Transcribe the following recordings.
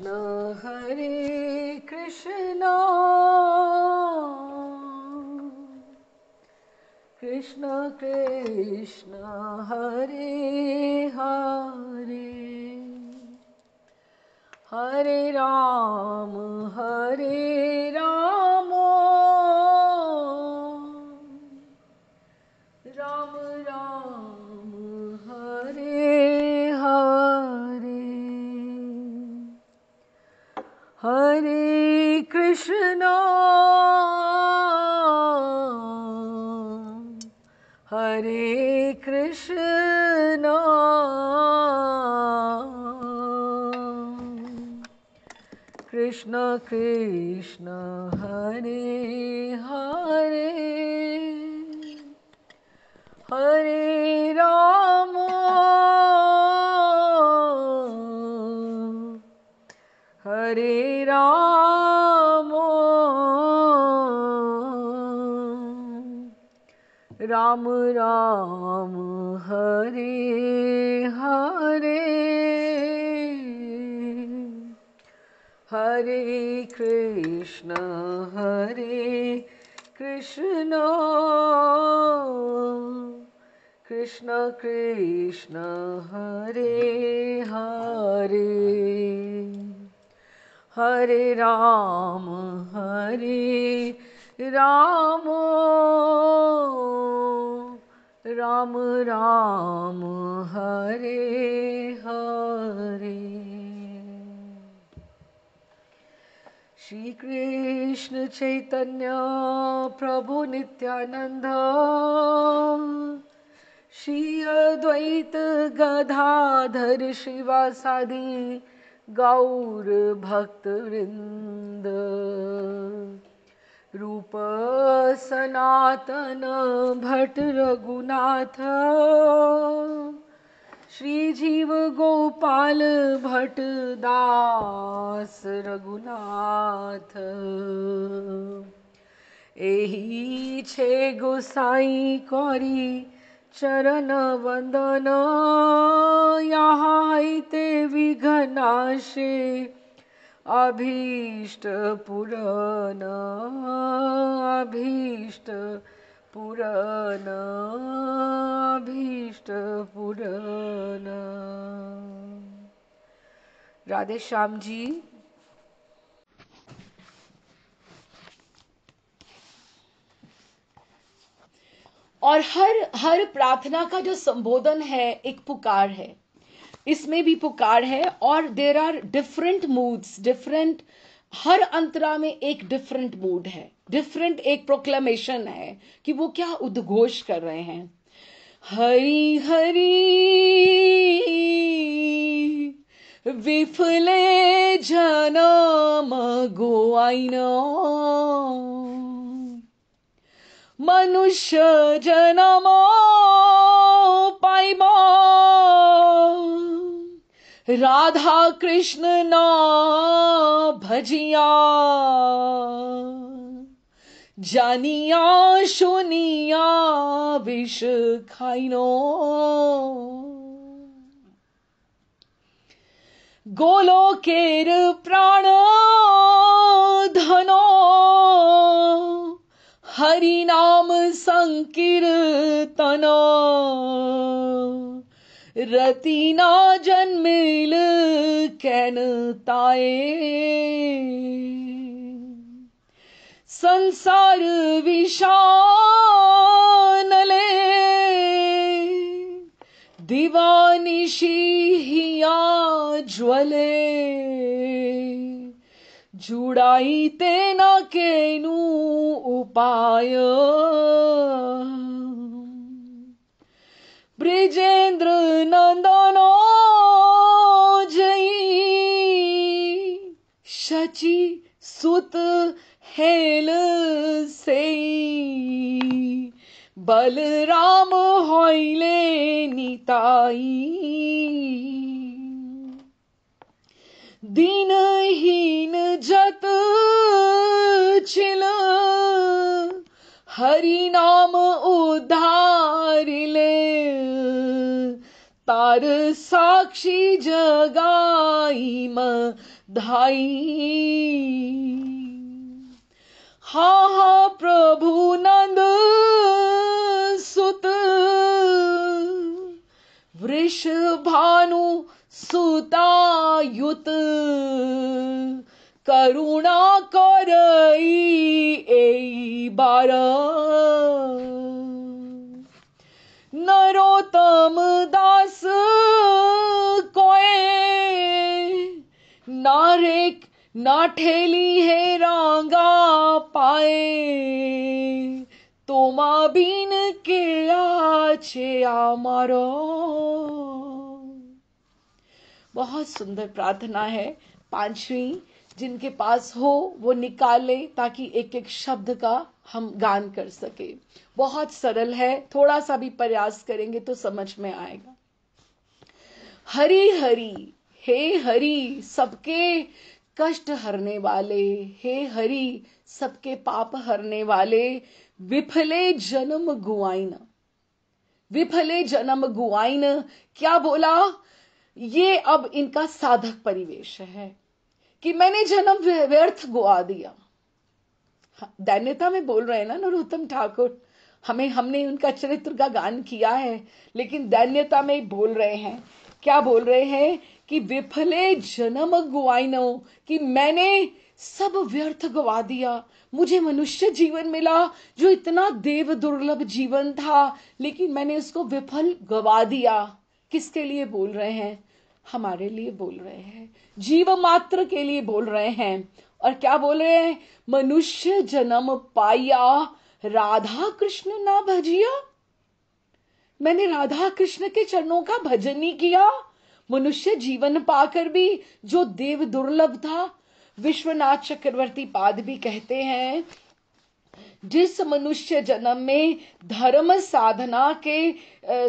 कृष्ण हरे कृष्ण कृष्ण कृष्ण हरे हरे हरे राम राम राम हरे हरे हरे कृष्ण कृष्ण कृष्ण हरे हरे हरे राम राम राम हरे हरे हरे कृष्ण कृष्ण कृष्ण हरे हरे हरे राम राम राम हरे हरे श्री कृष्ण चैतन्य प्रभु नित्यानंद श्री अद्वैत गदाधर शिवासादि गौर भक्त वृंद रूप सनातन भट्ट रघुनाथ श्री जीव गोपाल भट्ट दास रघुनाथ एही छे गोसाई कौरी चरण वंदन यहाँ ते विघ्नाशे अभीष्ट पुराण राधे श्याम जी। और हर प्रार्थना का जो संबोधन है एक पुकार है, इसमें भी पुकार है। और there are different moods, different, हर अंतरा में एक डिफरेंट मूड है, डिफरेंट एक प्रोक्लेमेशन है कि वो क्या उद्घोष कर रहे हैं। हरि हरि विफले जनम गोआइन मनुष्य जनम पाइबा राधा कृष्ण ना भजिया जानिया सुनिया विष खाइनो गोलोकेर प्राण धनो हरि नाम संकीर्तन रति ना जन्मिल कैन ताए संसार विशानले दीवानिशी हिया ज्वले जुड़ाई तेना केनु उपाय ब्रिजेंद्र नंदनो जई शची सुत हेल से बलराम होइले निताई दीनहीन जत चिल हरि नाम उद्धारिले तार साक्षी जगाई धाई। हा हा प्रभु नंद सुत वृषभानु सुतायुत करुणा करई एई बार। नरोत्तम दास कोए नारेक ना ठेली है रांगा पाए। तोमा बीन के आछे आमारो। बहुत सुंदर प्रार्थना है। पांचवी, जिनके पास हो वो निकाले ताकि एक एक शब्द का हम गान कर सके। बहुत सरल है, थोड़ा सा भी प्रयास करेंगे तो समझ में आएगा। हरि हरि, हे हरि सबके कष्ट हरने वाले, हे हरि सबके पाप हरने वाले, विफले जन्म गुआइन। विफले जन्म गुआइन क्या बोला? ये अब इनका साधक परिवेश है कि मैंने जन्म व्यर्थ गुआ दिया। दैन्यता में बोल रहे हैं ना नरोत्तम ठाकुर। हमने उनका चरित्र का गान किया है, लेकिन दैन्यता में बोल रहे हैं। क्या बोल रहे हैं? कि विफले जन्म गुआइनो, कि मैंने सब व्यर्थ गवा दिया। मुझे मनुष्य जीवन मिला जो इतना देव दुर्लभ जीवन था, लेकिन मैंने उसको विफल गवा दिया। किसके लिए बोल रहे हैं? हमारे लिए बोल रहे हैं, जीव मात्र के लिए बोल रहे हैं। और क्या बोल रहे हैं? मनुष्य जन्म पाया राधा कृष्ण ना भजिया। मैंने राधा कृष्ण के चरणों का भजन नहीं किया। मनुष्य जीवन पाकर भी जो देव दुर्लभ था। विश्वनाथ चक्रवर्ती पाद भी कहते हैं, जिस मनुष्य जन्म में धर्म साधना के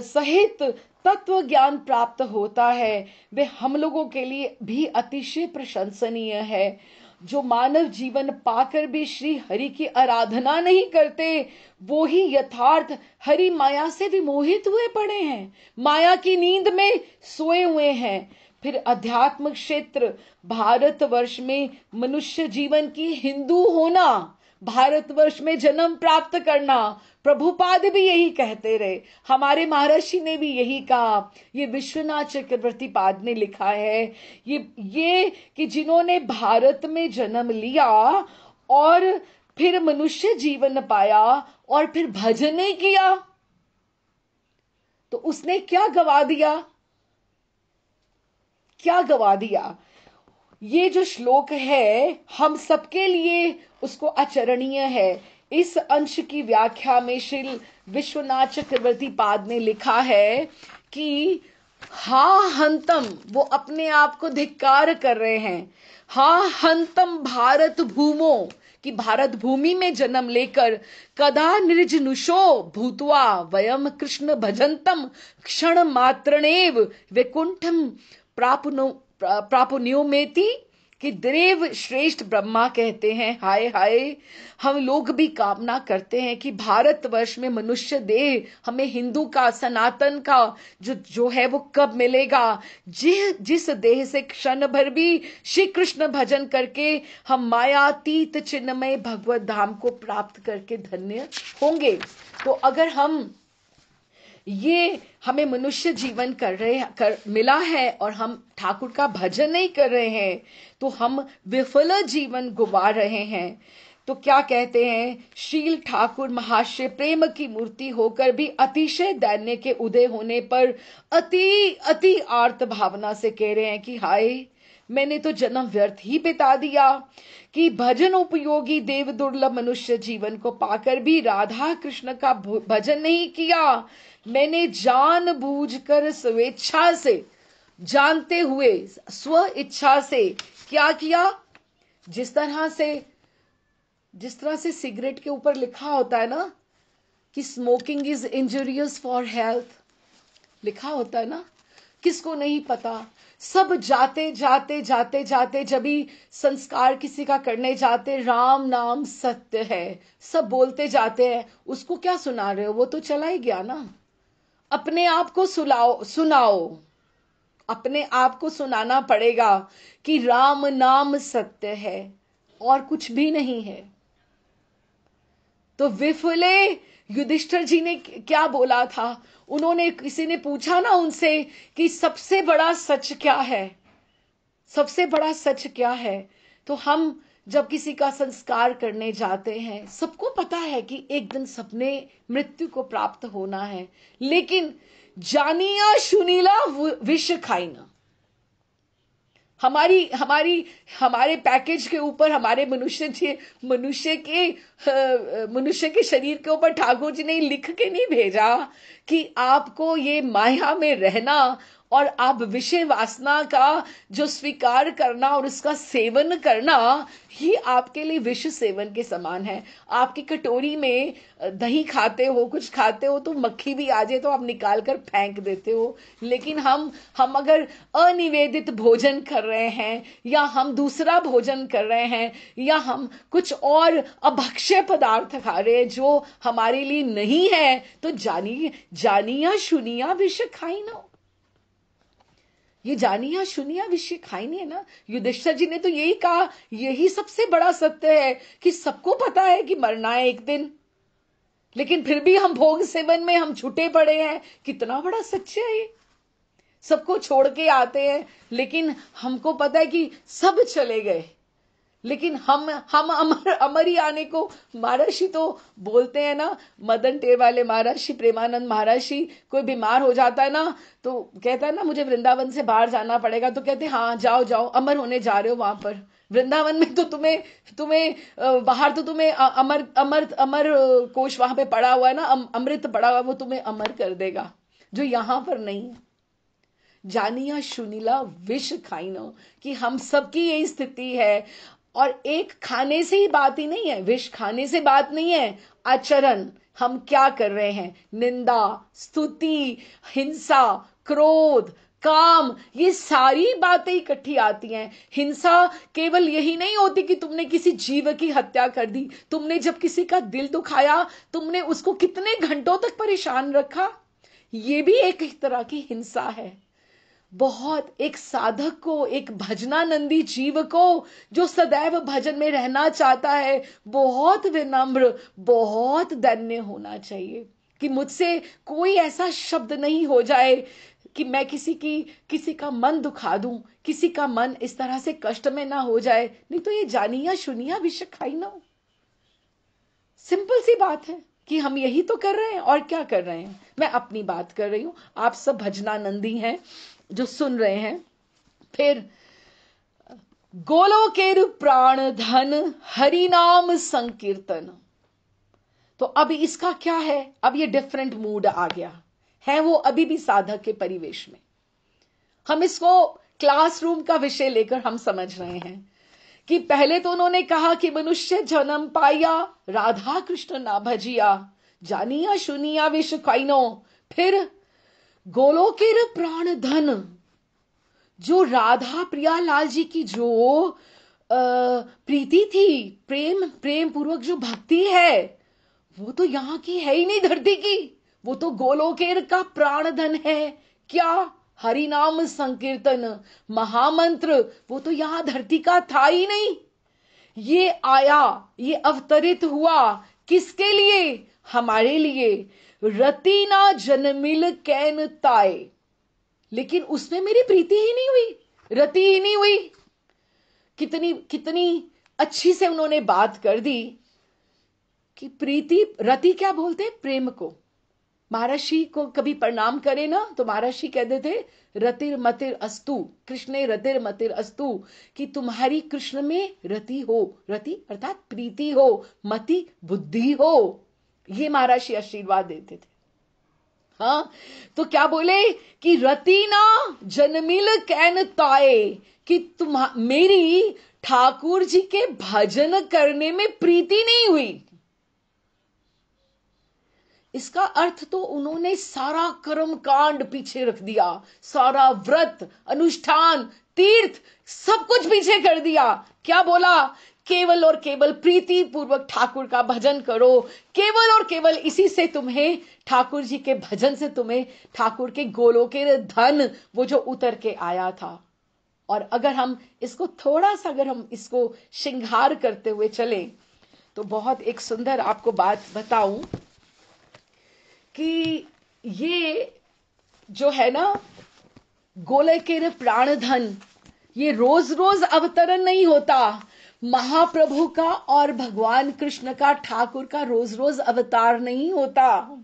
सहित तत्व ज्ञान प्राप्त होता है, वे हम लोगों के लिए भी अतिशय प्रशंसनीय है। जो मानव जीवन पाकर भी श्री हरि की आराधना नहीं करते, वो ही यथार्थ हरि माया से विमोहित हुए पड़े हैं, माया की नींद में सोए हुए हैं। फिर अध्यात्म क्षेत्र भारतवर्ष में मनुष्य जीवन की हिंदू होना, भारतवर्ष में जन्म प्राप्त करना, प्रभुपाद भी यही कहते रहे, हमारे महर्षि ने भी यही कहा। ये विश्वनाथ चक्रवर्ती पाद ने लिखा है ये कि जिन्होंने भारत में जन्म लिया और फिर मनुष्य जीवन पाया और फिर भजन नहीं किया, तो उसने क्या गवा दिया? क्या गवा दिया? ये जो श्लोक है हम सबके लिए उसको आचरणीय है। इस अंश की व्याख्या में श्री विश्वनाथ चक्रवर्ती पाद ने लिखा है कि हा हंतम, वो अपने आप को धिक्कार कर रहे हैं। हा हंतम भारत भूमो, कि भारत भूमि में जन्म लेकर कदा निर्जनुषो भूतवा वयम कृष्ण भजंतम क्षण मात्रणेव वैकुंठम प्रापुन्योमेति, कि देव श्रेष्ठ ब्रह्मा कहते हैं, हाय हाय हम लोग भी कामना करते हैं कि भारतवर्ष में मनुष्य देह हमें हिंदू का सनातन का जो है वो कब मिलेगा, जिस देह से क्षण भर भी श्री कृष्ण भजन करके हम मायातीत चिन्मय भगवत धाम को प्राप्त करके धन्य होंगे। तो अगर हम ये हमें मनुष्य जीवन मिला है और हम ठाकुर का भजन नहीं कर रहे हैं, तो हम विफल जीवन गुवा रहे हैं। तो क्या कहते हैं? शील ठाकुर महाशय प्रेम की मूर्ति होकर भी अतिशय दैन्य के उदय होने पर अति अति आर्त भावना से कह रहे हैं कि हाय मैंने तो जन्म व्यर्थ ही बिता दिया, कि भजन उपयोगी देव दुर्लभ मनुष्य जीवन को पाकर भी राधा कृष्ण का भजन नहीं किया। मैंने जानबूझकर स्वेच्छा से, जानते हुए स्व इच्छा से क्या किया? जिस तरह से सिगरेट के ऊपर लिखा होता है ना कि smoking is injurious for health, लिखा होता है ना, किसको नहीं पता। सब जाते जब भी संस्कार किसी का करने जाते, राम नाम सत्य है, सब बोलते जाते हैं। उसको क्या सुना रहे हो? वो तो चला ही गया ना। अपने आप को सुनाओ। अपने आप को सुनाना पड़ेगा कि राम नाम सत्य है और कुछ भी नहीं है। तो विफले युधिष्ठिर जी ने क्या बोला था? उन्होंने, किसी ने पूछा ना उनसे कि सबसे बड़ा सच क्या है, सबसे बड़ा सच क्या है? तो हम जब किसी का संस्कार करने जाते हैं, सबको पता है कि एक दिन सबने मृत्यु को प्राप्त होना है, लेकिन जानिया सुनीला विष खाइना, हमारी हमारी हमारे पैकेज के ऊपर, हमारे मनुष्य के शरीर के ऊपर ठाकुर जी ने लिख के नहीं भेजा कि आपको ये माया में रहना और आप विषय वासना का जो स्वीकार करना और उसका सेवन करना, ये आपके लिए विष सेवन के समान है। आपकी कटोरी में दही खाते हो, कुछ खाते हो, तो मक्खी भी आ जाए तो आप निकाल कर फेंक देते हो। लेकिन हम अगर अनिवेदित भोजन कर रहे हैं, या हम दूसरा भोजन कर रहे हैं, या हम कुछ और अभक्ष्य पदार्थ खा रहे हैं जो हमारे लिए नहीं है, तो जानिया सुनिया विष खाई ना। ये जानिया सुनिया विषय खाई नहीं है ना। युधिष्ठिर जी ने तो यही कहा, यही सबसे बड़ा सत्य है कि सबको पता है कि मरना है एक दिन, लेकिन फिर भी हम भोग सेवन में हम छूटे पड़े हैं। कितना बड़ा सच्चा है ये। सबको छोड़ के आते हैं, लेकिन हमको पता है कि सब चले गए, लेकिन हम अमर ही आने को। महर्षि तो बोलते हैं ना, मदन टेर वाले महर्षि, प्रेमानंद महर्षि, कोई बीमार हो जाता है ना तो कहता है ना मुझे वृंदावन से बाहर जाना पड़ेगा, तो कहते हैं हाँ जाओ जाओ, अमर होने जा रहे हो वहां पर। वृंदावन में तो तुम्हें बाहर तो तुम्हें अमर अमर अमर कोश वहां पे पड़ा हुआ है ना, अमृत पड़ा हुआ है, वो तुम्हें अमर कर देगा, जो यहां पर नहीं है। जानिया सुनीला विष खाइनो, कि हम सबकी यही स्थिति है। और एक खाने से ही बात ही नहीं है, विष खाने से बात नहीं है। आचरण हम क्या कर रहे हैं, निंदा, स्तुति, हिंसा, क्रोध, काम, ये सारी बातें इकट्ठी आती हैं। हिंसा केवल यही नहीं होती कि तुमने किसी जीव की हत्या कर दी, तुमने जब किसी का दिल दुखाया, तुमने उसको कितने घंटों तक परेशान रखा, ये भी एक तरह की हिंसा है। बहुत, एक साधक को, एक भजनानंदी जीव को जो सदैव भजन में रहना चाहता है, बहुत विनम्र, बहुत धन्य होना चाहिए कि मुझसे कोई ऐसा शब्द नहीं हो जाए कि मैं किसी का मन दुखा दूं, किसी का मन इस तरह से कष्ट में ना हो जाए। नहीं तो ये जानिया सुनिया विष खाई ना। सिंपल सी बात है कि हम यही तो कर रहे हैं, और क्या कर रहे हैं। मैं अपनी बात कर रही हूं, आप सब भजनानंदी हैं जो सुन रहे हैं। फिर गोलोकेर प्राण धन हरि नाम संकीर्तन। तो अभी इसका क्या है, अब ये डिफरेंट मूड आ गया है, वो अभी भी साधक के परिवेश में। हम इसको क्लासरूम का विषय लेकर हम समझ रहे हैं कि पहले तो उन्होंने कहा कि मनुष्य जन्म पाया, राधा कृष्ण ना भजिया, जानिया सुनिया विष खाइनो। फिर गोलोकेर प्राण धन, जो राधा प्रियालाल जी की जो प्रीति थी, प्रेम पूर्वक जो भक्ति है, वो तो यहाँ की है ही नहीं, धरती की। वो तो गोलोकेर का प्राण धन है। क्या? हरि नाम संकीर्तन, महामंत्र, वो तो यहां धरती का था ही नहीं। ये आया, ये अवतरित हुआ किसके लिए? हमारे लिए। रति ना जन्मिल कैन ताए, लेकिन उसमें मेरी प्रीति ही नहीं हुई, रति ही नहीं हुई। कितनी अच्छी से उन्होंने बात कर दी कि प्रीति, रति क्या बोलते हैं? प्रेम को। महर्षि को कभी प्रणाम करे ना तो महर्षि कहते थे रतिर मतिर अस्तु, कृष्णे रतिर मतिर अस्तु, कि तुम्हारी कृष्ण में रति हो, रति अर्थात प्रीति हो, मति बुद्धि हो। ये महर्षि आशीर्वाद देते थे। हाँ, तो क्या बोले कि रति ना जन्मिल कैन ताए, कि मेरी ठाकुर जी के भजन करने में प्रीति नहीं हुई। इसका अर्थ तो उन्होंने सारा कर्म कांड पीछे रख दिया, सारा व्रत, अनुष्ठान, तीर्थ, सब कुछ पीछे कर दिया। क्या बोला केवल और केवल प्रीति पूर्वक ठाकुर का भजन करो, केवल और केवल इसी से तुम्हें ठाकुर जी के भजन से तुम्हें ठाकुर के गोलोकेर धन वो जो उतर के आया था। और अगर हम इसको थोड़ा सा अगर हम इसको श्रृंगार करते हुए चले तो बहुत एक सुंदर आपको बात बताऊं कि ये जो है ना गोलोकेर प्राणधन, ये रोज रोज अवतरण नहीं होता। महाप्रभु का और भगवान कृष्ण का, ठाकुर का रोज रोज अवतार नहीं होता।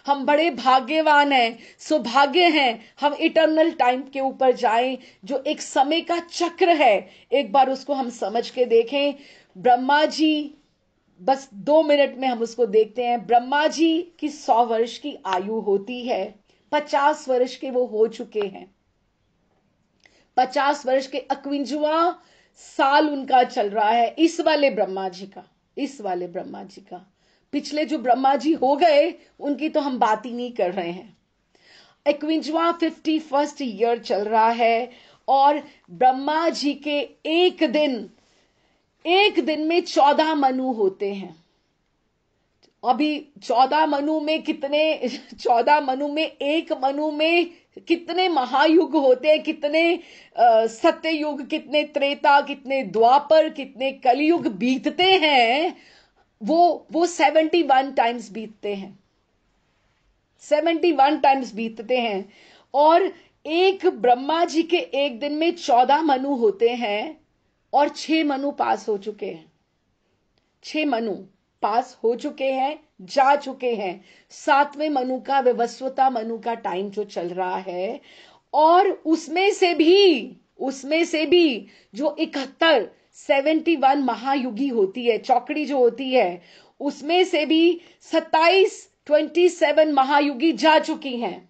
हम बड़े भाग्यवान हैं, सौभाग्य हैं, हम इटर्नल टाइम के ऊपर जाएं, जो एक समय का चक्र है। एक बार उसको हम समझ के देखें। ब्रह्मा जी, बस 2 मिनट में हम उसको देखते हैं। ब्रह्मा जी की 100 वर्ष की आयु होती है, 50 वर्ष के वो हो चुके हैं। 50 वर्ष के 51वां साल उनका चल रहा है, इस वाले ब्रह्मा जी का, इस वाले ब्रह्मा जी का। पिछले जो ब्रह्मा जी हो गए उनकी तो हम बात ही नहीं कर रहे हैं। 51वां 51st ईयर चल रहा है और ब्रह्मा जी के एक दिन में 14 मनु होते हैं। अभी 14 मनु में कितने, 14 मनु में एक मनु में कितने महायुग होते हैं, कितने सत्ययुग, कितने त्रेता, कितने द्वापर, कितने कलयुग बीतते हैं। वो 71 टाइम्स बीतते हैं, 71 टाइम्स बीतते हैं। और एक ब्रह्मा जी के एक दिन में 14 मनु होते हैं और 6 मनु पास हो चुके हैं। 6 मनु पास हो चुके हैं, जा चुके हैं। 7वें मनु का, विवस्वता मनु का टाइम जो चल रहा है, और उसमें से भी जो 71 महायुगी होती है, चौकड़ी जो होती है, उसमें से भी 27 महायुगी जा चुकी हैं।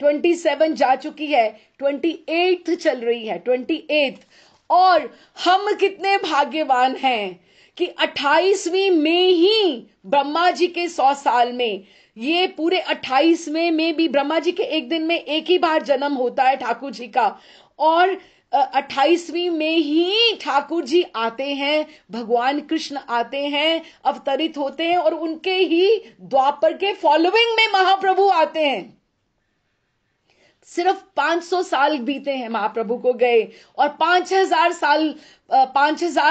27 जा चुकी है, 28 चल रही है, 28। और हम कितने भाग्यवान हैं कि 28वीं में ही ब्रह्मा जी के 100 साल में, ये पूरे 28वें में भी ब्रह्मा जी के एक दिन में एक ही बार जन्म होता है ठाकुर जी का, और 28वीं में ही ठाकुर जी आते हैं, भगवान कृष्ण आते हैं, अवतरित होते हैं, और उनके ही द्वापर के फॉलोइंग में महाप्रभु आते हैं। सिर्फ 500 साल बीते हैं महाप्रभु को गए, और 5000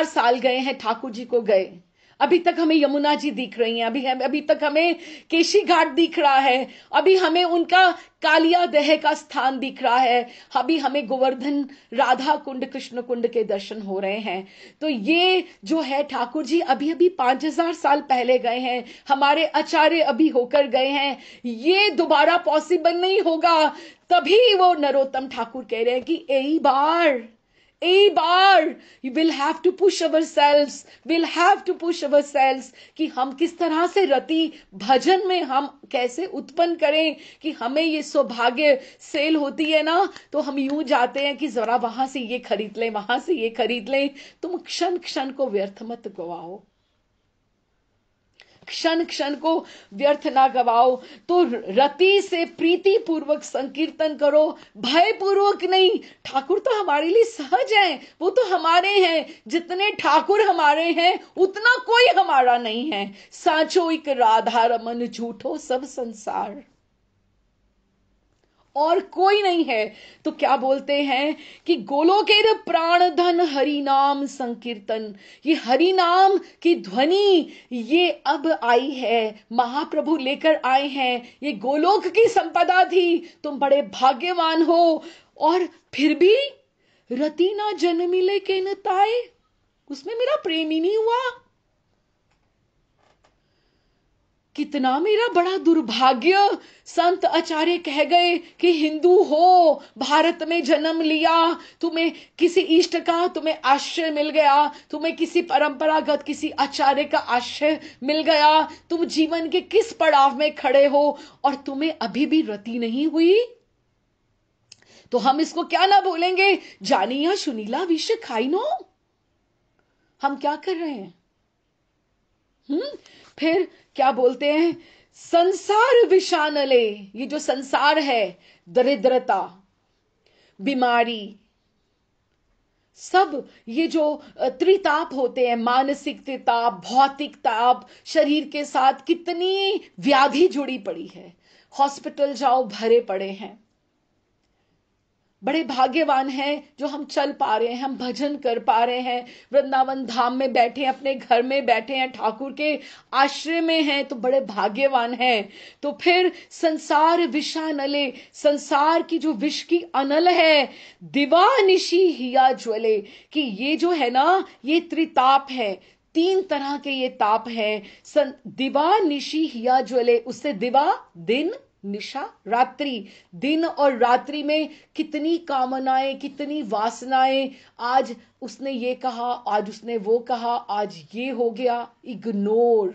साल गए हैं ठाकुर जी को गए। अभी तक हमें यमुना जी दिख रही हैं, अभी तक हमें केशी घाट दिख रहा है, अभी हमें उनका कालिया दह का स्थान दिख रहा है, अभी हमें गोवर्धन राधा कुंड, कृष्ण कुंड के दर्शन हो रहे हैं। तो ये जो है ठाकुर जी अभी 5000 साल पहले गए हैं, हमारे आचार्य अभी होकर गए हैं। ये दोबारा पॉसिबल नहीं होगा। तभी वो नरोत्तम ठाकुर कह रहे हैं कि एक बार we'll have to push ourselves कि हम किस तरह से रति भजन में हम कैसे उत्पन्न करें, कि हमें ये सौभाग्य सेल होती है ना, तो हम यूं जाते हैं कि जरा वहां से ये खरीद लें, वहां से ये खरीद लें। तुम क्षण क्षण को व्यर्थ मत गवाओ, क्षण क्षण को व्यर्थ ना गवाओ। तो रति से प्रीति पूर्वक संकीर्तन करो, भय पूर्वक नहीं। ठाकुर तो हमारे लिए सहज हैं, वो तो हमारे हैं। जितने ठाकुर हमारे हैं उतना कोई हमारा नहीं है। साचो एक राधा रमन, झूठो सब संसार, और कोई नहीं है। तो क्या बोलते हैं कि गोलोकेर प्राण धन हरि नाम संकीर्तन, ये हरि नाम की ध्वनि ये अब आई है, महाप्रभु लेकर आए हैं। ये गोलोक की संपदा थी, तुम बड़े भाग्यवान हो। और फिर भी रति ना जन मिले के न ताए, उसमें मेरा प्रेम ही नहीं हुआ। कितना मेरा बड़ा दुर्भाग्य। संत आचार्य कह गए कि हिंदू हो, भारत में जन्म लिया, तुम्हें किसी इष्ट का तुम्हें आश्रय मिल गया, तुम्हें किसी परंपरागत किसी आचार्य का आश्रय मिल गया, तुम जीवन के किस पड़ाव में खड़े हो और तुम्हें अभी भी रति नहीं हुई। तो हम इसको क्या ना बोलेंगे, जानिया सुनीला विष खाई नो। हम क्या कर रहे हैं? फिर क्या बोलते हैं, संसार विषानले, ये जो संसार है, दरिद्रता, बीमारी, सब ये जो त्रिताप होते हैं, मानसिक त्रिताप, भौतिक ताप, शरीर के साथ कितनी व्याधि जुड़ी पड़ी है, हॉस्पिटल जाओ भरे पड़े हैं। बड़े भाग्यवान हैं जो हम चल पा रहे हैं, हम भजन कर पा रहे हैं, वृंदावन धाम में बैठे हैं, अपने घर में बैठे हैं, ठाकुर के आश्रय में हैं, तो बड़े भाग्यवान हैं। तो फिर संसार विषानले, संसार की जो विष की अनल है, दिवा निशी हिया ज्वले, कि ये जो है ना, ये त्रिताप है, 3 तरह के ये ताप है। दिवा निशी हिया ज्वले, उससे दिवा दिन, निशा रात्रि, दिन और रात्रि में कितनी कामनाएं, कितनी वासनाएं, आज उसने ये कहा, आज उसने वो कहा, आज ये हो गया, इग्नोर।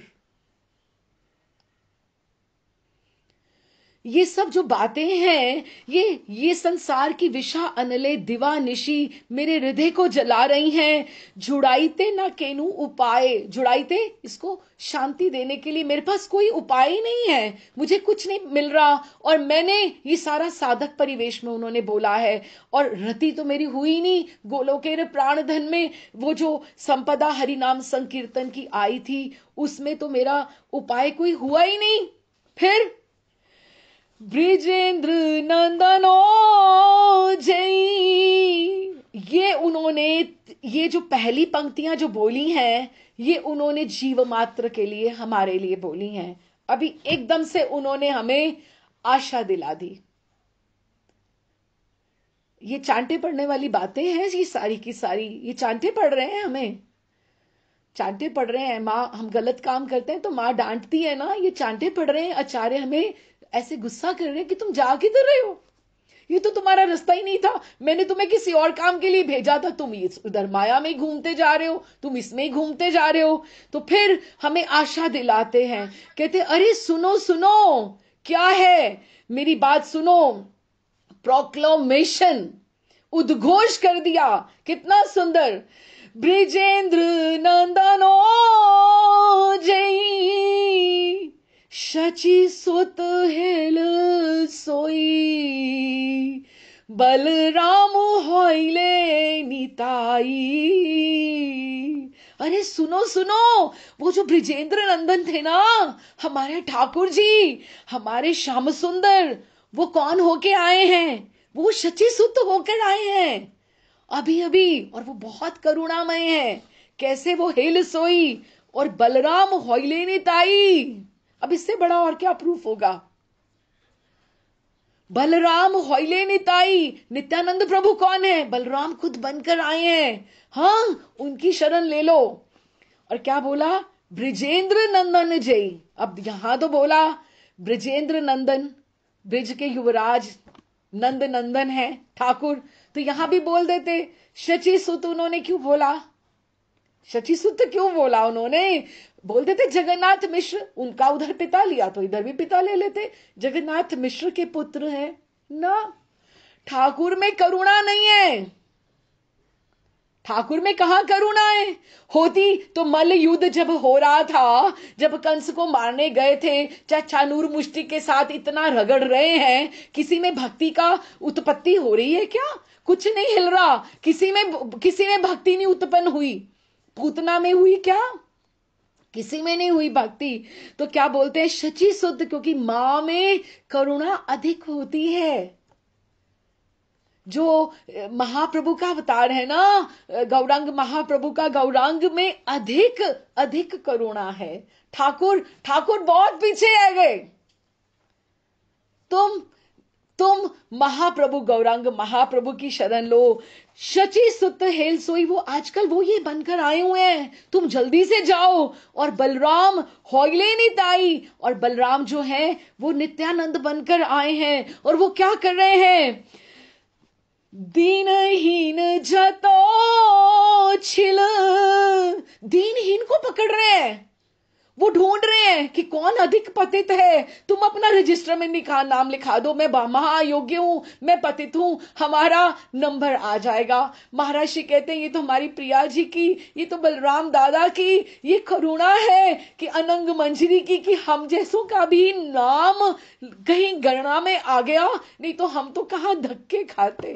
ये सब जो बातें हैं, ये संसार की विषा अनले दिवा निशी मेरे हृदय को जला रही हैं। जुड़ाईते ना केनु उपाय, जुड़ाईते, इसको शांति देने के लिए मेरे पास कोई उपाय ही नहीं है, मुझे कुछ नहीं मिल रहा। और मैंने ये सारा साधक परिवेश में उन्होंने बोला है, और रति तो मेरी हुई नहीं गोलोकेर प्राण धन में, वो जो संपदा हरिनाम संकीर्तन की आई थी, उसमें तो मेरा उपाय कोई हुआ ही नहीं। फिर ब्रिजेंद्र नंदनो जय, ये उन्होंने, ये जो पहली पंक्तियां जो बोली हैं, ये उन्होंने जीव मात्र के लिए, हमारे लिए बोली हैं। अभी एकदम से उन्होंने हमें आशा दिला दी। ये चांटे पढ़ने वाली बातें हैं, ये सारी की सारी, ये चांटे पढ़ रहे हैं, हमें चांटे पढ़ रहे हैं। माँ, हम गलत काम करते हैं तो माँ डांटती है ना, ये चांटे पढ़ रहे हैं, आचार्य हमें ऐसे गुस्सा कर रहे हैं कि तुम जा किधर रहे हो, ये तो तुम्हारा रास्ता ही नहीं था, मैंने तुम्हें किसी और काम के लिए भेजा था, तुम इधर माया में ही घूमते जा रहे हो, तुम इसमें ही घूमते जा रहे हो। तो फिर हमें आशा दिलाते हैं, कहते अरे सुनो सुनो, क्या है, मेरी बात सुनो। प्रोक्लेमेशन, उद्घोष कर दिया, कितना सुंदर। ब्रिजेंद्र नंदनो जय, शची सुत हेल सोई, बलराम होइले निताई। अरे सुनो सुनो, वो जो ब्रिजेंद्र नंदन थे ना, हमारे ठाकुर जी, हमारे श्याम सुंदर, वो कौन होके आए हैं, वो शची सुत होकर आए हैं अभी अभी, और वो बहुत करुणामय है। कैसे, वो हेल सोई और बलराम होइले निताई। अब इससे बड़ा और क्या प्रूफ होगा। बलराम होइले निताई, नित्यानंद प्रभु कौन है, बलराम खुद बनकर आए हैं। हाँ, उनकी शरण ले लो। और क्या बोला, ब्रिजेंद्र नंदन जय। अब यहां तो बोला ब्रिजेंद्र नंदन, ब्रिज के युवराज, नंद नंदन है ठाकुर, तो यहां भी बोल देते शची सुत। उन्होंने क्यों बोला शची सुत, क्यों बोला उन्होंने, बोल देते जगन्नाथ मिश्र, उनका उधर पिता लिया तो इधर भी पिता ले लेते, जगन्नाथ मिश्र के पुत्र हैं ना। ठाकुर में करुणा नहीं है, ठाकुर में कहां करुणा है, होती तो मल्ल युद्ध जब हो रहा था, जब कंस को मारने गए थे, चाहे चानूर मुष्टि के साथ इतना रगड़ रहे हैं, किसी में भक्ति का उत्पत्ति हो रही है क्या, कुछ नहीं हिल रहा, किसी में भक्ति नहीं उत्पन्न हुई। पूतना में हुई क्या, किसी में नहीं हुई भक्ति। तो क्या बोलते हैं, शची शुद्ध, क्योंकि मां में करुणा अधिक होती है। जो महाप्रभु का अवतार है ना, गौरांग महाप्रभु का, गौरांग में अधिक अधिक करुणा है। ठाकुर बहुत पीछे रह गए। तुम महाप्रभु, गौरांग महाप्रभु की शरण लो। शची सुत हेल सोई, वो आजकल वो ये बनकर आए हुए हैं, तुम जल्दी से जाओ। और बलराम होइले निताई, और बलराम जो है वो नित्यानंद बनकर आए हैं। और वो क्या कर रहे हैं, दीनहीन जतो छिल, दीनहीन को पकड़ रहे हैं, वो ढूंढ रहे हैं कि कौन अधिक पतित है। तुम अपना रजिस्टर में नाम लिखा दो, मैं महायोग्य हूं, मैं पतित हूं, हमारा नंबर आ जाएगा। महाराज जी कहते हैं ये तो हमारी प्रिया जी की, ये तो बलराम दादा की ये करुणा है कि अनंग मंजरी की, कि हम जैसों का भी नाम कहीं गणना में आ गया, नहीं तो हम तो कहां धक्के खाते।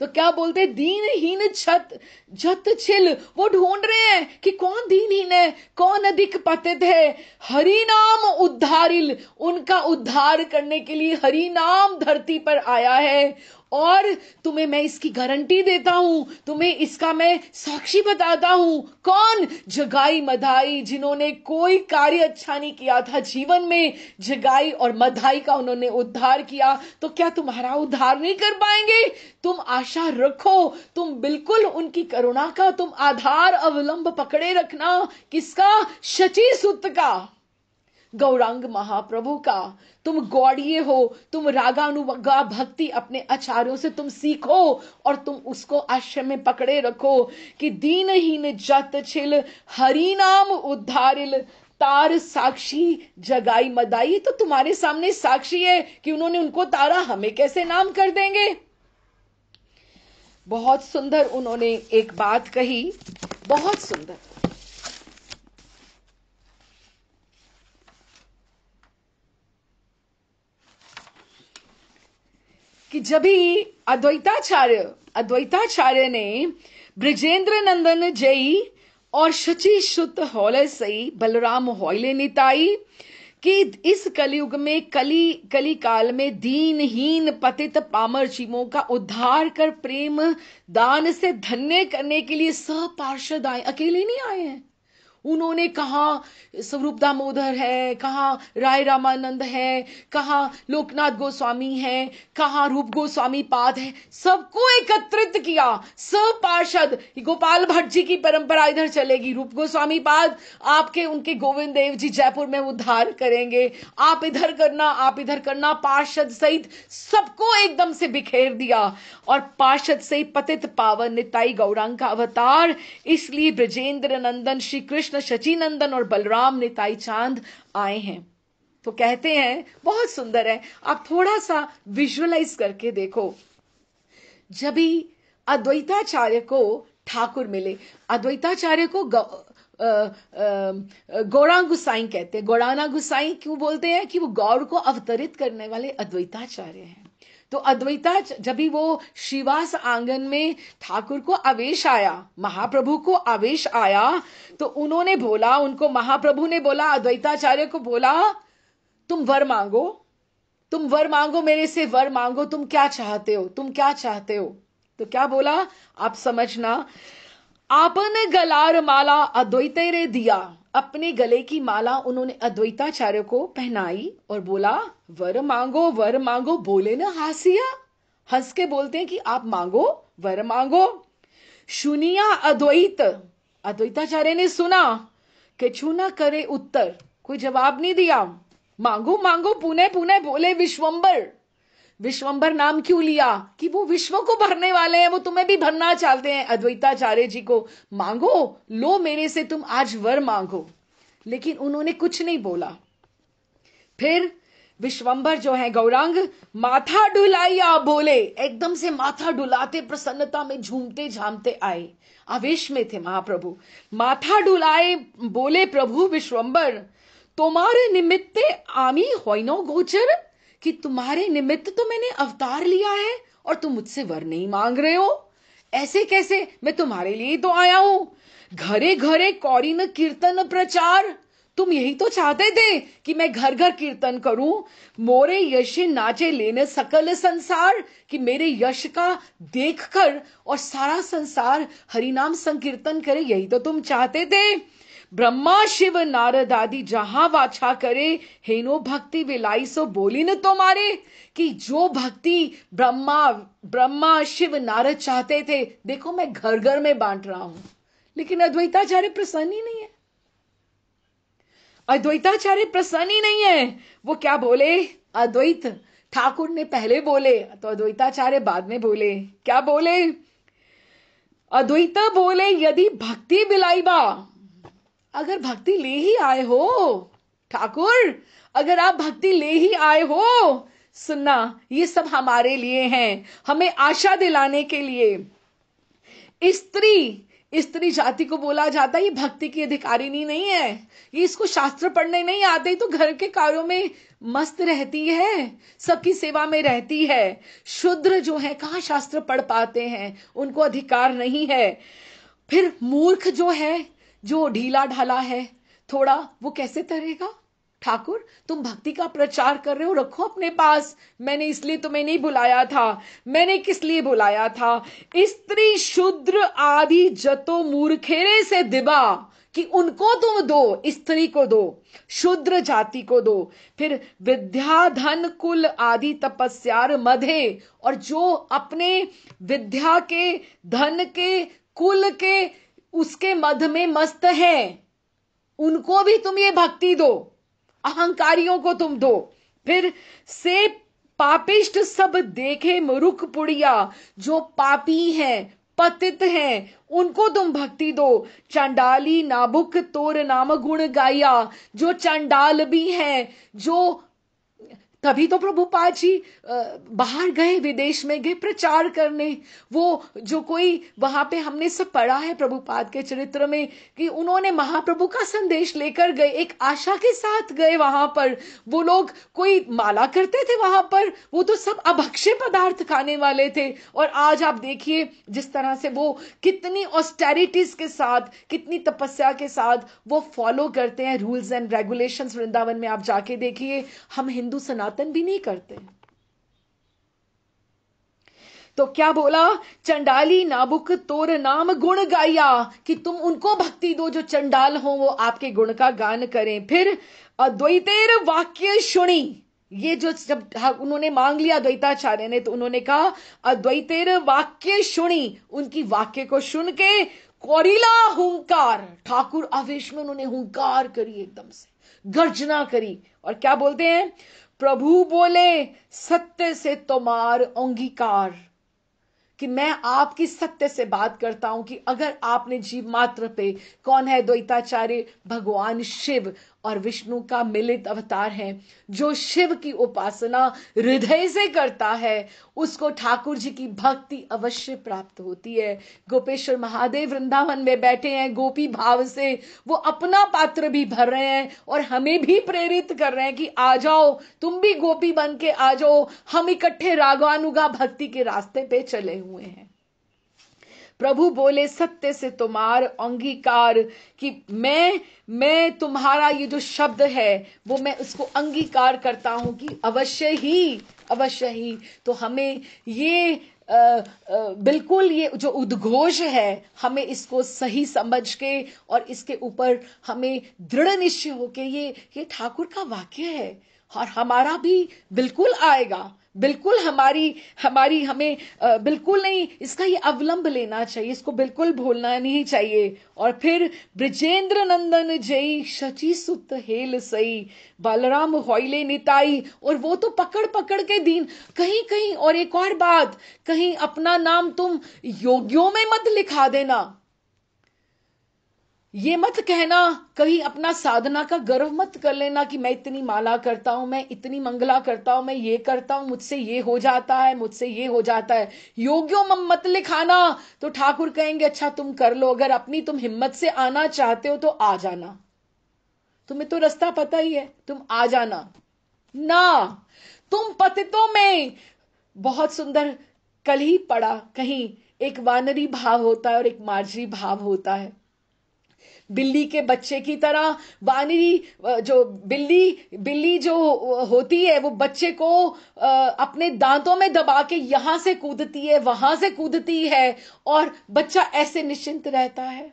तो क्या बोलते, दीनहीन छत जत छिल। वो ढूंढ रहे हैं कि कौन दीनहीन है, कौन अधिक पतित है। हरि नाम उद्धारिल, उनका उद्धार करने के लिए हरि नाम धरती पर आया है। और तुम्हें मैं इसकी गारंटी देता हूं, तुम्हें इसका मैं साक्षी बताता हूं। कौन? जगाई मधाई, जिन्होंने कोई कार्य अच्छा नहीं किया था जीवन में, जगाई और मधाई का उन्होंने उद्धार किया। तो क्या तुम्हारा उद्धार नहीं कर पाएंगे? तुम आशा रखो, तुम बिल्कुल उनकी करुणा का तुम आधार अवलंब पकड़े रखना। किसका? शची सुत का, गौरांग महाप्रभु का। तुम गौड़िए हो, तुम रागानुगा भक्ति अपने आचार्यों से तुम सीखो और तुम उसको आश्रम में पकड़े रखो कि दीनहीन जत छिल हरि नाम उद्धारिल, तार साक्षी जगाई मदाई। तो तुम्हारे सामने साक्षी है कि उन्होंने उनको तारा, हमें कैसे नाम कर देंगे। बहुत सुंदर उन्होंने एक बात कही, बहुत सुंदर। कि जब भी अद्वैताचार्य ने ब्रजेंद्र नंदन जई और शची शुद्ध हौले सई बलराम हौले निताई, कि इस कलयुग में कली काल में दीनहीन पतित पामर जीवों का उद्धार कर प्रेम दान से धन्य करने के लिए सब पार्षद आए, अकेले नहीं आए हैं। उन्होंने कहा स्वरूप दामोदर है, कहा राय रामानंद है, कहा लोकनाथ गोस्वामी है, कहा रूप गोस्वामी पाद है, सबको एकत्रित किया। सब पार्षद, गोपाल भट्ट जी की परंपरा इधर चलेगी, रूप गोस्वामी पाद आपके उनके गोविंद देव जी जयपुर में उद्धार करेंगे, आप इधर करना, आप इधर करना। पार्षद सहित सबको एकदम से बिखेर दिया और पार्षद से पतित पावन निताई गौरांग का अवतार। इसलिए ब्रजेंद्र नंदन श्री कृष्ण शची नंदन और बलराम निताई चांद आए हैं। तो कहते हैं, बहुत सुंदर है, आप थोड़ा सा विजुअलाइज करके देखो। जब भी अद्वैताचार्य को ठाकुर मिले, अद्वैताचार्य को गौड़ा गुसाई कहते हैं। गौड़ाना गुसाई क्यों बोलते हैं? कि वो गौड़ को अवतरित करने वाले अद्वैताचार्य हैं। तो जब भी वो श्रीवास आंगन में ठाकुर को आवेश आया, महाप्रभु को आवेश आया, तो उन्होंने बोला, उनको महाप्रभु ने बोला, अद्वैताचार्य को बोला, तुम वर मांगो, तुम वर मांगो, मेरे से वर मांगो, तुम क्या चाहते हो, तुम क्या चाहते हो। तो क्या बोला आप समझना, आपने गलार माला अद्वैत रे दिया, अपने गले की माला उन्होंने अद्वैताचार्य को पहनाई और बोला वर मांगो, वर मांगो। बोले ना हासिया, हंस के बोलते हैं कि आप मांगो, वर मांगो। सुनिया अद्वैत, अद्वैताचार्य ने सुना, कछु ना करे उत्तर, कोई जवाब नहीं दिया। मांगो मांगो, पुनः पुनः बोले विश्वंबर। विश्वंभर नाम क्यों लिया? कि वो विश्व को भरने वाले हैं, वो तुम्हें भी भरना चाहते हैं, अद्वैताचार्य जी को। मांगो, लो मेरे से तुम आज वर मांगो। लेकिन उन्होंने कुछ नहीं बोला। फिर विश्वंभर जो है गौरांग, माथा डुलाइया बोले, एकदम से माथा डुलाते प्रसन्नता में झूमते झामते आए, आवेश में थे महाप्रभु। माथा डुलाए बोले प्रभु विश्वंभर, तुम्हारे निमित्ते आमी होइनो गोचर, कि तुम्हारे निमित्त तो मैंने अवतार लिया है और तुम मुझसे वर नहीं मांग रहे हो। ऐसे कैसे? मैं तुम्हारे लिए तो आया हूं। घरे घरे कौरिन कीर्तन प्रचार, तुम यही तो चाहते थे कि मैं घर घर कीर्तन करूं, मोरे यश नाचे लेने सकल संसार, कि मेरे यश का देखकर और सारा संसार हरिनाम संकीर्तन करे, यही तो तुम चाहते थे। ब्रह्मा शिव नारद आदि जहां वाछा करे, हेनो भक्ति विलाई सो बोली न तुम्हारे, कि जो भक्ति ब्रह्मा शिव नारद चाहते थे, देखो मैं घर घर में बांट रहा हूं। लेकिन अद्वैताचार्य प्रसन्न ही नहीं है, अद्वैताचार्य प्रसन्न ही नहीं है। वो क्या बोले? अद्वैत ठाकुर ने पहले बोले तो अद्वैताचार्य बाद में बोले। क्या बोले? अद्वैत बोले, यदि भक्ति बिलाईबा, अगर भक्ति ले ही आए हो ठाकुर, अगर आप भक्ति ले ही आए हो, सुनना, ये सब हमारे लिए हैं, हमें आशा दिलाने के लिए। स्त्री जाति को बोला जाता है ये भक्ति की अधिकारिणी नहीं है, ये इसको शास्त्र पढ़ने नहीं आते, तो घर के कार्यों में मस्त रहती है, सबकी सेवा में रहती है। शूद्र जो है कहाँ शास्त्र पढ़ पाते हैं, उनको अधिकार नहीं है। फिर मूर्ख जो है, जो ढीला ढाला है थोड़ा, वो कैसे तरेगा? ठाकुर तुम भक्ति का प्रचार कर रहे हो, रखो अपने पास, मैंने इसलिए तुम्हें नहीं बुलाया था। मैंने किस लिए बुलाया था? स्त्री शूद्र आदि जतो मूर्खेरे से दिबा, कि उनको तुम दो, स्त्री को दो, शूद्र जाति को दो। फिर विद्या धन कुल आदि तपस्यार मधे, और जो अपने विद्या के, धन के, कुल के, उसके मध में मस्त है, उनको भी तुम ये भक्ति दो, अहंकारियों को तुम दो। फिर से पापिष्ट सब देखे मुरुख पुड़िया, जो पापी हैं, पतित हैं, उनको तुम भक्ति दो। चंडाली नाबुक तोर नाम गुण गाया, जो चंडाल भी हैं, जो तभी तो प्रभुपाद जी बाहर गए, विदेश में गए प्रचार करने। वो जो कोई वहां पे हमने सब पढ़ा है प्रभुपाद के चरित्र में कि उन्होंने महाप्रभु का संदेश लेकर गए, एक आशा के साथ गए वहां पर। वो लोग कोई माला करते थे वहां पर, वो तो सब अभक्ष्य पदार्थ खाने वाले थे। और आज आप देखिए जिस तरह से वो कितनी ऑस्टेरिटीज के साथ, कितनी तपस्या के साथ वो फॉलो करते हैं रूल्स एंड रेगुलेशंस। वृंदावन में आप जाके देखिए, हम हिंदू सनातन भी नहीं करते। तो क्या बोला? चंडाली नाबुक तोर नाम गुण गाया, कि तुम उनको भक्ति दो जो चंडाल हो, वो आपके गुण का गान करें। फिर अद्वैतेर वाक्य सुनी, ये जो जब उन्होंने मांग लिया द्वैताचार्य ने, तो उन्होंने कहा अद्वैतेर वाक्य सुनी, उनकी वाक्य को सुन के कोरिला हुंकार, ठाकुर आवेश में उन्होंने हुंकार करी, एकदम से गर्जना करी। और क्या बोलते हैं? प्रभु बोले सत्य से तुम्हार अंगीकार, कि मैं आपकी सत्य से बात करता हूं कि अगर आपने जीव मात्र पे, कौन है द्वैताचार्य? भगवान शिव और विष्णु का मिलित अवतार है। जो शिव की उपासना हृदय से करता है, उसको ठाकुर जी की भक्ति अवश्य प्राप्त होती है। गोपेश्वर महादेव वृंदावन में बैठे हैं, गोपी भाव से वो अपना पात्र भी भर रहे हैं और हमें भी प्रेरित कर रहे हैं कि आ जाओ, तुम भी गोपी बन के आ जाओ, हम इकट्ठे रागानुगा भक्ति के रास्ते पे चले हुए हैं। प्रभु बोले सत्य से तुम्हार अंगीकार, कि मैं तुम्हारा ये जो शब्द है वो मैं उसको अंगीकार करता हूं कि अवश्य ही। तो हमें ये बिल्कुल ये जो उद्घोष है, हमें इसको सही समझ के और इसके ऊपर हमें दृढ़ निश्चय होके ये ठाकुर का वाक्य है और हमारा भी बिल्कुल आएगा, बिल्कुल हमारी हमें बिल्कुल नहीं इसका ये अवलंब लेना चाहिए, इसको बिल्कुल भूलना नहीं चाहिए। और फिर ब्रजेंद्र नंदन जय शची सुत हेल सई, बलराम होइले निताई, और वो तो पकड़ पकड़ के दीन कहीं। और एक और बात, कहीं अपना नाम तुम योगियों में मत लिखा देना, ये मत कहना, कहीं अपना साधना का गर्व मत कर लेना कि मैं इतनी माला करता हूं, मैं इतनी मंगला करता हूं, मैं ये करता हूं, मुझसे ये हो जाता है, मुझसे ये हो जाता है। योगियों में मत लिखाना, तो ठाकुर कहेंगे अच्छा तुम कर लो, अगर अपनी तुम हिम्मत से आना चाहते हो तो आ जाना, तुम्हें तो रास्ता पता ही है, तुम आ जाना ना। तुम पतितों में बहुत सुंदर कल ही पढ़ा, कहीं एक वानरी भाव होता है और एक मार्जरी भाव होता है। बिल्ली के बच्चे की तरह वानरी जो बिल्ली जो होती है, वो बच्चे को अपने दांतों में दबा के यहां से कूदती है, वहां से कूदती है, और बच्चा ऐसे निश्चिंत रहता है।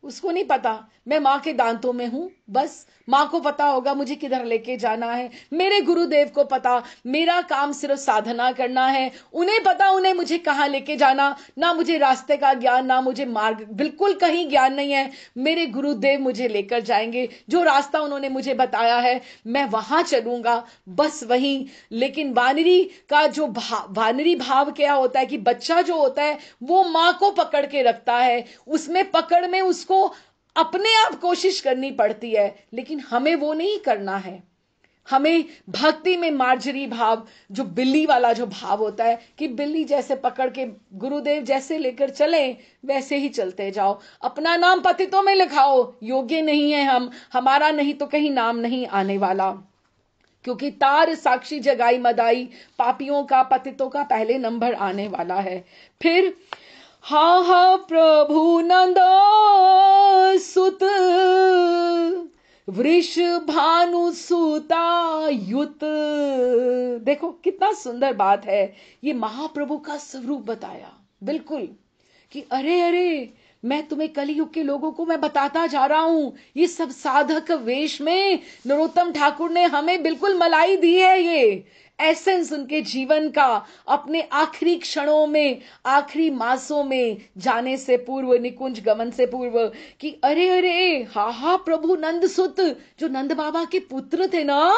उसको नहीं पता मैं मां के दांतों में हूं, बस मां को पता होगा मुझे किधर लेके जाना है, मेरे गुरुदेव को पता मेरा काम सिर्फ साधना करना है, उन्हें पता उन्हें मुझे कहां लेके जाना, ना मुझे रास्ते का ज्ञान, ना मुझे मार्ग, बिल्कुल कहीं ज्ञान नहीं है। मेरे गुरुदेव मुझे लेकर जाएंगे, जो रास्ता उन्होंने मुझे बताया है मैं वहां चलूंगा, बस वहीं। लेकिन वानरी का जो वानरी भाव क्या होता है कि बच्चा जो होता है वो मां को पकड़ के रखता है, उसमें पकड़ में उसको अपने आप कोशिश करनी पड़ती है, लेकिन हमें वो नहीं करना है। हमें भक्ति में मार्जरी भाव, जो बिल्ली वाला जो भाव होता है कि बिल्ली जैसे पकड़ के गुरुदेव जैसे लेकर चले वैसे ही चलते जाओ, अपना नाम पतितों में लिखाओ, योग्य नहीं है हम, हमारा नहीं तो कहीं नाम नहीं आने वाला, क्योंकि तार साक्षी जगाई मदाई, पापियों का पतितों का पहले नंबर आने वाला है। फिर हा हा प्रभु नंद सुत वृष भानु सुता युत। देखो कितना सुंदर बात है, ये महाप्रभु का स्वरूप बताया बिल्कुल, कि अरे अरे मैं तुम्हें कलयुग के लोगों को मैं बताता जा रहा हूं, ये सब साधक वेश में नरोत्तम ठाकुर ने हमें बिल्कुल मलाई दी है, ये एसेंस उनके जीवन का, अपने आखिरी क्षणों में, आखिरी मासों में जाने से पूर्व, निकुंज गमन से पूर्व, कि अरे अरे हा हा प्रभु नंद सुत, जो नंद बाबा के पुत्र थे ना,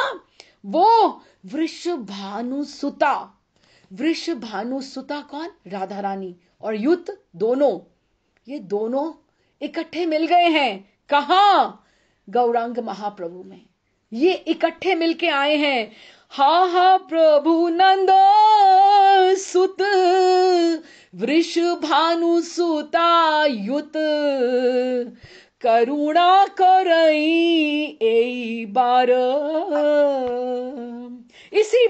वो वृष भानु सुता, वृष भानु सुता कौन? राधा रानी और युत दोनों, ये दोनों इकट्ठे मिल गए हैं। कहां? गौरांग महाप्रभु में ये इकट्ठे मिलके आए हैं। हा हा प्रभु नंद सुत वृष भानु सुता युत, करुणा करई ए बार। इसी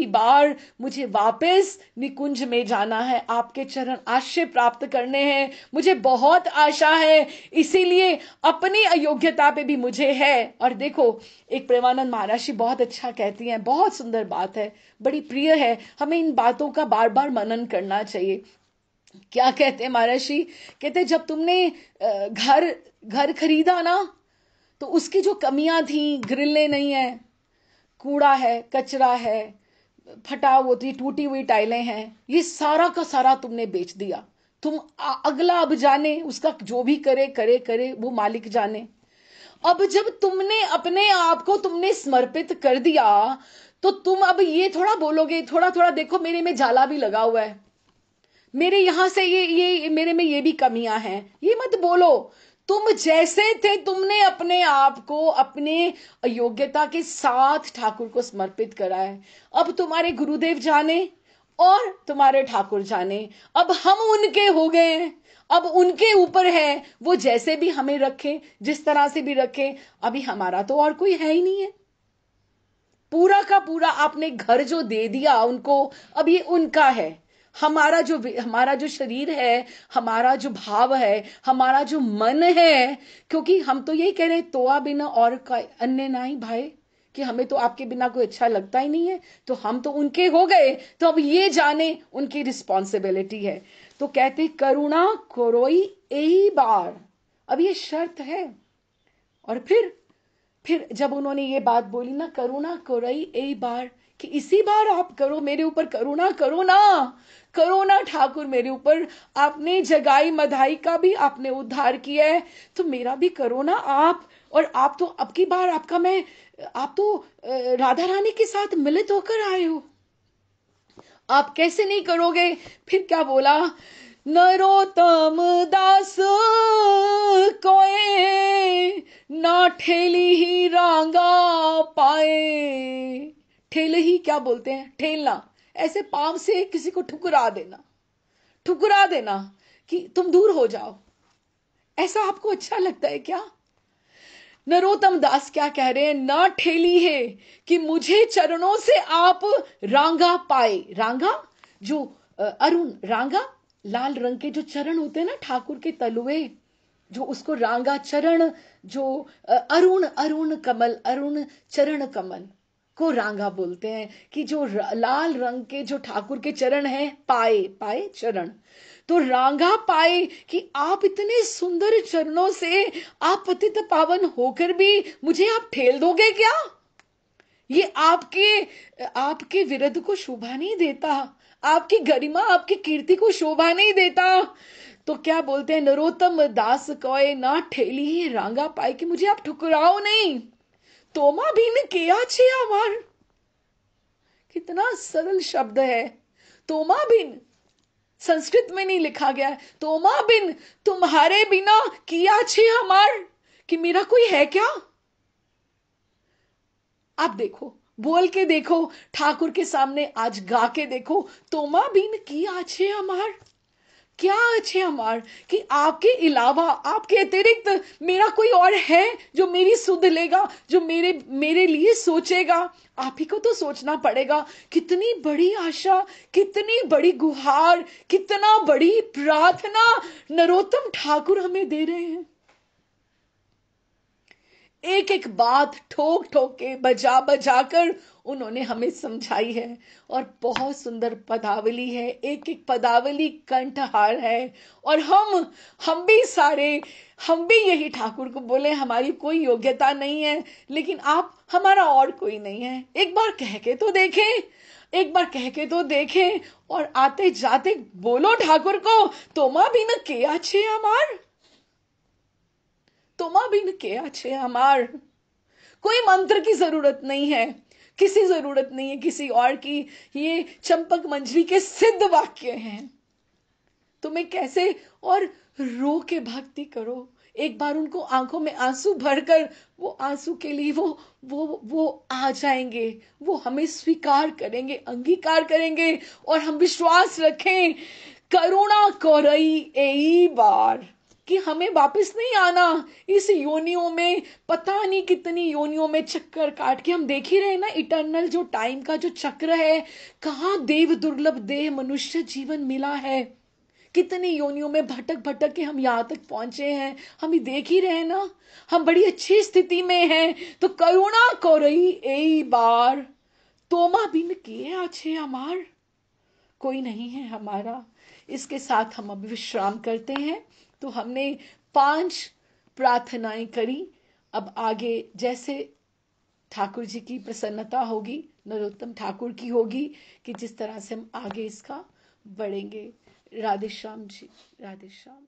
बार मुझे वापस निकुंज में जाना है, आपके चरण आश्रय प्राप्त करने हैं, मुझे बहुत आशा है, इसीलिए अपनी अयोग्यता पे भी मुझे है। और देखो एक प्रेमानंद महाराज जी बहुत अच्छा कहती हैं, बहुत सुंदर बात है, बड़ी प्रिय है, हमें इन बातों का बार बार मनन करना चाहिए। क्या कहते हैं महाराज जी? कहते जब तुमने घर खरीदा ना, तो उसकी जो कमियां थी, ग्रिलें नहीं है, कूड़ा है, कचरा है, फटा होती टूटी हुई टाइलें हैं, ये सारा का सारा तुमने बेच दिया। तुम अगला अब जाने, उसका जो भी करे वो मालिक जाने। अब जब तुमने अपने आप को तुमने समर्पित कर दिया, तो तुम अब ये थोड़ा बोलोगे, थोड़ा थोड़ा देखो मेरे में जाला भी लगा हुआ है, मेरे यहां से ये मेरे में ये भी कमियां हैं, ये मत बोलो। तुम जैसे थे, तुमने अपने आप को अपने योग्यता के साथ ठाकुर को समर्पित करा है। अब तुम्हारे गुरुदेव जाने और तुम्हारे ठाकुर जाने, अब हम उनके हो गए हैं, अब उनके ऊपर है, वो जैसे भी हमें रखें, जिस तरह से भी रखें, अभी हमारा तो और कोई है ही नहीं है। पूरा का पूरा आपने घर जो दे दिया उनको, अब ये उनका है। हमारा जो शरीर है, हमारा जो भाव है, हमारा जो मन है, क्योंकि हम तो यही कह रहे हैं, तोआ बिना और अन्य नहीं भाई, कि हमें तो आपके बिना कोई अच्छा लगता ही नहीं है, तो हम तो उनके हो गए, तो अब ये जाने उनकी रिस्पॉन्सिबिलिटी है। तो कहते करुणा कोरोई यही बार, अब ये शर्त है। और फिर जब उन्होंने ये बात बोली ना, करुणा कोरोई यही बार, कि इसी बार आप करो, मेरे ऊपर करुणा करो ना ठाकुर, मेरे ऊपर आपने जगाई मधाई का भी आपने उद्धार किया है, तो मेरा भी करो ना आप। और आप तो अब की बार आप तो राधा रानी के साथ मिलित होकर आए हो, आप कैसे नहीं करोगे? फिर क्या बोला? नरोत्तम दास कोए ना ठेली ही रांगा पाए। ठेल ही क्या बोलते हैं? ठेलना, ऐसे पांव से किसी को ठुकरा देना कि तुम दूर हो जाओ। ऐसा आपको अच्छा लगता है क्या? नरोत्तम दास क्या कह रहे हैं? ना ठेली है कि मुझे चरणों से आप रांगा पाए। रांगा जो अरुण, रांगा लाल रंग के जो चरण होते हैं ना ठाकुर के तलुए, जो उसको रांगा चरण, जो अरुण कमल, अरुण चरण कमल को रांगा बोलते हैं, कि जो लाल रंग के जो ठाकुर के चरण हैं, पाए चरण, तो रांगा पाए कि आप इतने सुंदर चरणों से आप पतित पावन होकर भी मुझे आप ठेल दोगे क्या? ये आपके विरुद्ध को शोभा नहीं देता, आपकी गरिमा आपकी कीर्ति को शोभा नहीं देता। तो क्या बोलते हैं? नरोत्तम दास कोय ना ठेली ही रांगा पाए, कि मुझे आप ठुकराओ नहीं। तोमा बिन किया छे आवार, कितना सरल शब्द है। तोमा बिन संस्कृत में नहीं लिखा गया है, तोमा बिन, तुम्हारे बिना किया छे हमार, कि मेरा कोई है क्या? आप देखो, बोल के देखो, ठाकुर के सामने आज गा के देखो, तोमा बिन की आछे अमार, क्या अच्छे हमार, कि आपके अलावा, आपके अतिरिक्त मेरा कोई और है जो मेरी सुध लेगा, जो मेरे मेरे लिए सोचेगा। आप ही को तो सोचना पड़ेगा। कितनी बड़ी आशा, कितनी बड़ी गुहार, कितना बड़ी प्रार्थना नरोत्तम ठाकुर हमें दे रहे हैं। एक एक बात ठोक ठोक के, बजा बजा कर उन्होंने हमें समझाई है। और बहुत सुंदर पदावली है, एक एक पदावली कंठहार है। और हम भी सारे, हम भी यही ठाकुर को बोले, हमारी कोई योग्यता नहीं है, लेकिन आप हमारा और कोई नहीं है। एक बार कह के तो देखें, एक बार कह के तो देखें। और आते जाते बोलो ठाकुर को, तोमा बिन के अच्छे हमार, तोमा बिन के अच्छे हमार। कोई मंत्र की जरूरत नहीं है, किसी जरूरत नहीं है किसी और की। ये चंपक मंजरी के सिद्ध वाक्य हैं। तुम्हें कैसे, और रो के भक्ति करो। एक बार उनको आंखों में आंसू भरकर, वो आंसू के लिए वो आ जाएंगे, वो हमें स्वीकार करेंगे, अंगीकार करेंगे। और हम विश्वास रखें, करुणा कोरई एई बार, कि हमें वापस नहीं आना इस योनियों में, पता नहीं कितनी योनियों में चक्कर काट के। हम देख ही रहे ना, इटर्नल जो टाइम का जो चक्र है, कहाँ देव दुर्लभ देह मनुष्य जीवन मिला है, कितनी योनियों में भटक भटक के हम यहाँ तक पहुंचे हैं। हम ही देख ही रहे ना, हम बड़ी अच्छी स्थिति में हैं। तो करुणा कोरई एई बार, तोमा बिन किए अच्छे हमार, कोई नहीं है हमारा। इसके साथ हम अभी विश्राम करते हैं। तो हमने 5 प्रार्थनाएं करी। अब आगे जैसे ठाकुर जी की प्रसन्नता होगी, नरोत्तम ठाकुर की होगी, कि जिस तरह से हम आगे इसका बढ़ेंगे। राधे श्याम जी, राधे श्याम।